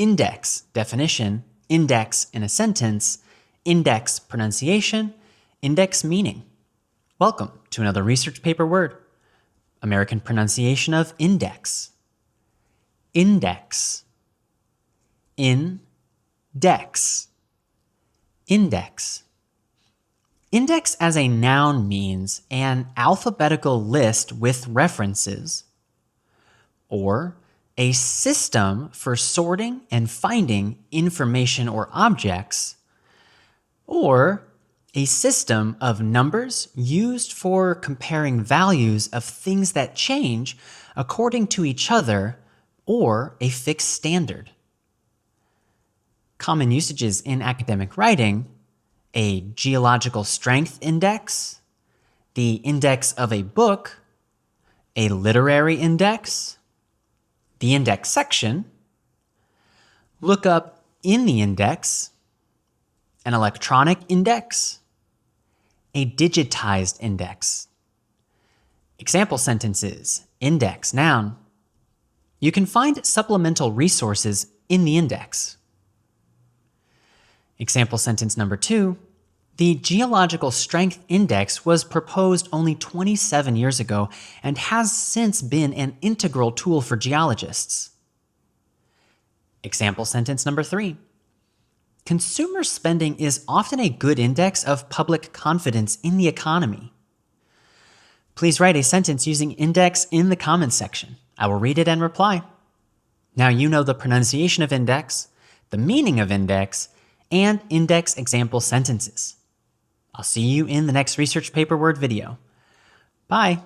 index definition, index in a sentence, index pronunciation, index meaning. Welcome to another research paper word. American pronunciation of index. Index. In-dex. Index. Index as a noun means an alphabetical list with references, or a system for sorting and finding information or objects, or a system of numbers used for comparing values of things that change according to each other, or a fixed standard. Common usages in academic writing: a geological strength index, the index of a book, a literary index, the index section, look up in the index, an electronic index, a digitized index. Example sentences: index, noun. You can find supplemental resources in the index. Example sentence number 2, the geological strength index was proposed only 27 years ago and has since been an integral tool for geologists. Example sentence number 3, consumer spending is often a good index of public confidence in the economy. Please write a sentence using index in the comments section. I will read it and reply. Now you know the pronunciation of index, the meaning of index, and index example sentences. I'll see you in the next research paper word video. Bye.